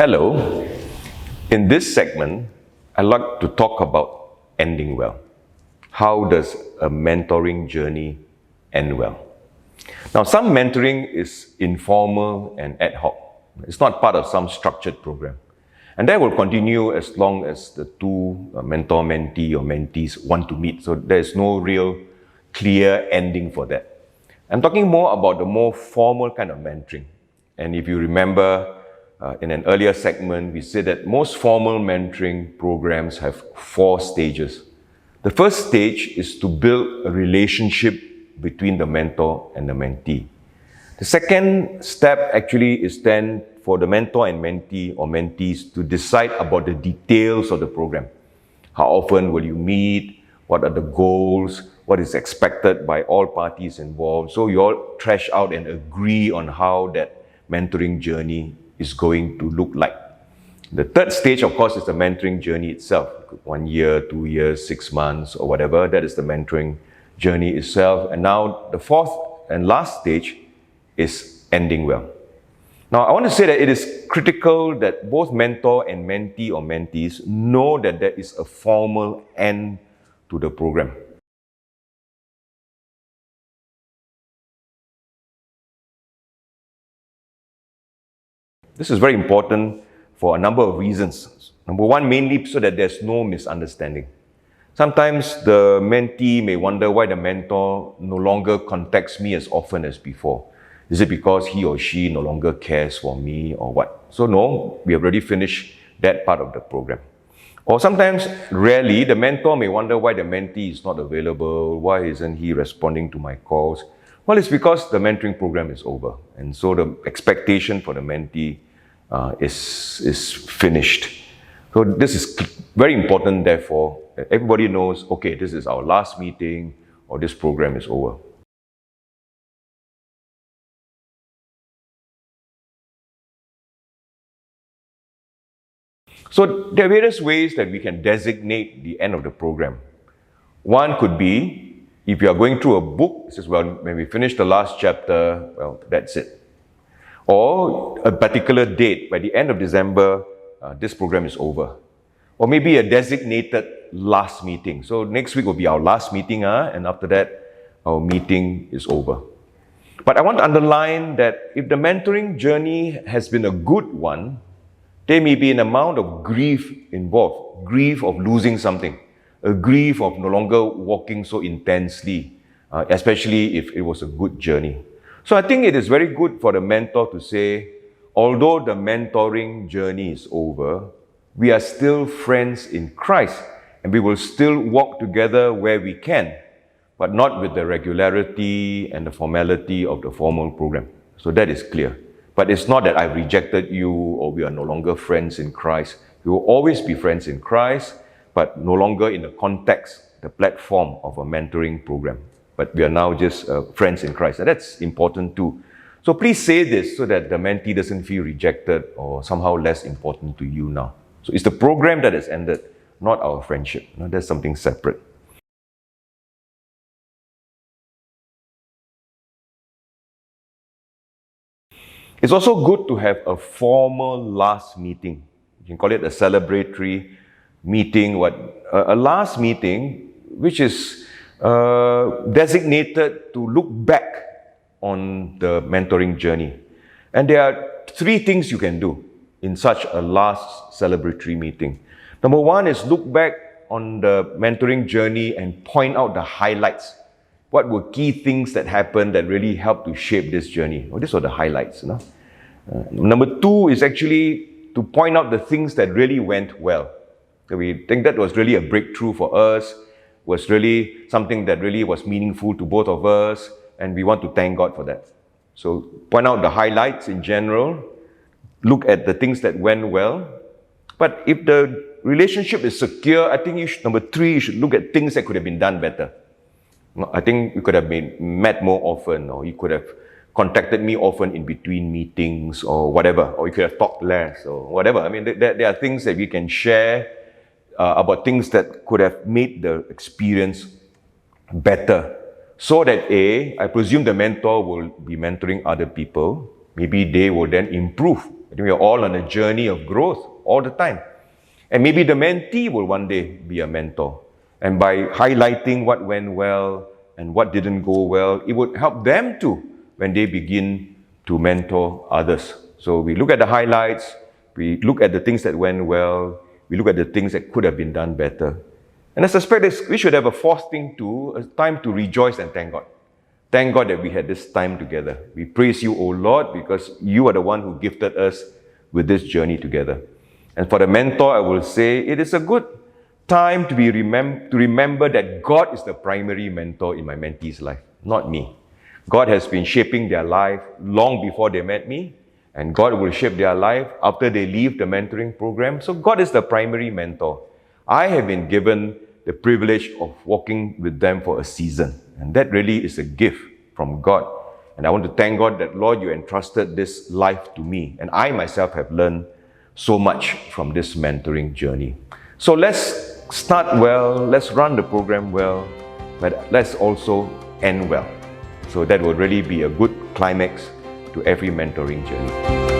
Hello. In this segment, I'd like to talk about ending well. How does a mentoring journey end well? Now, some mentoring is informal and ad hoc. It's not part of some structured program. And that will continue as long as the two mentor-mentee or mentees want to meet. So there's no real clear ending for that. I'm talking more about the more formal kind of mentoring. And if you remember, in an earlier segment, we said that most formal mentoring programs have 4 stages. The first stage is to build a relationship between the mentor and the mentee. The second step actually is then for the mentor and mentee or mentees to decide about the details of the program. How often will you meet? What are the goals? What is expected by all parties involved? So you all thrash out and agree on how that mentoring journey is going to look like. The third stage, of course, is the mentoring journey itself. 1 year, 2 years, 6 months, or whatever. That is the mentoring journey itself. And now the fourth and last stage is ending well. Now, I want to say that it is critical that both mentor and mentee or mentees know that there is a formal end to the program. This is very important for a number of reasons. Number one, mainly so that there's no misunderstanding. Sometimes the mentee may wonder why the mentor no longer contacts me as often as before. Is it because he or she no longer cares for me or what? So no, we have already finished that part of the program. Or sometimes, rarely, the mentor may wonder why the mentee is not available, why isn't he responding to my calls? Well, it's because the mentoring program is over. And so the expectation for the mentee is finished. So this is very important, therefore, that everybody knows, okay, this is our last meeting or this program is over. So there are various ways that we can designate the end of the program. One could be, if you are going through a book, it says, well, when we finish the last chapter, well, that's it. Or a particular date, by the end of December, this program is over. Or maybe a designated last meeting. So next week will be our last meeting, and after that, our meeting is over. But I want to underline that if the mentoring journey has been a good one, there may be an amount of grief involved, grief of losing something, a grief of no longer walking so intensely, especially if it was a good journey. So I think it is very good for the mentor to say, although the mentoring journey is over, we are still friends in Christ and we will still walk together where we can, but not with the regularity and the formality of the formal program. So that is clear. But it's not that I've rejected you or we are no longer friends in Christ. We will always be friends in Christ, but no longer in the context, the platform of a mentoring program. But we are now just friends in Christ. And that's important too. So please say this so that the mentee doesn't feel rejected or somehow less important to you now. So it's the program that has ended, not our friendship. No, that's something separate. It's also good to have a formal last meeting. You can call it a celebratory meeting, a last meeting which is designated to look back on the mentoring journey. And there are 3 things you can do in such a last celebratory meeting. Number 1 is look back on the mentoring journey and point out the highlights. What were key things that happened that really helped to shape this journey? Well, these are the highlights. Number 2 is actually to point out the things that really went well. So we think that was really a breakthrough for us, was really something that really was meaningful to both of us, and we want to thank God for that. So point out the highlights in general, look at the things that went well. But if the relationship is secure, I think number 3, you should look at things that could have been done better. I think we could have met more often, or you could have contacted me often in between meetings or whatever, or you could have talked less or whatever. I mean, there are things that we can share about things that could have made the experience better. So that I presume the mentor will be mentoring other people. Maybe they will then improve I think we are all on a journey of growth all the time. And maybe the mentee will one day be a mentor. And by highlighting what went well and what didn't go well, it would help them too when they begin to mentor others. So we look at the highlights, we look at the things that went well, we look at the things that could have been done better. And I suspect we should have a fourth thing too, a time to rejoice and thank God. Thank God that we had this time together. We praise you, O Lord, because you are the one who gifted us with this journey together. And for the mentor, I will say it is a good time to remember that God is the primary mentor in my mentee's life, not me. God has been shaping their life long before they met me, and God will shape their life after they leave the mentoring program. So God is the primary mentor. I have been given the privilege of walking with them for a season, and that really is a gift from God. And I want to thank God that, Lord, you entrusted this life to me, and I myself have learned so much from this mentoring journey. So let's start well, let's run the program well, but let's also end well. So that will really be a good climax to every mentoring journey.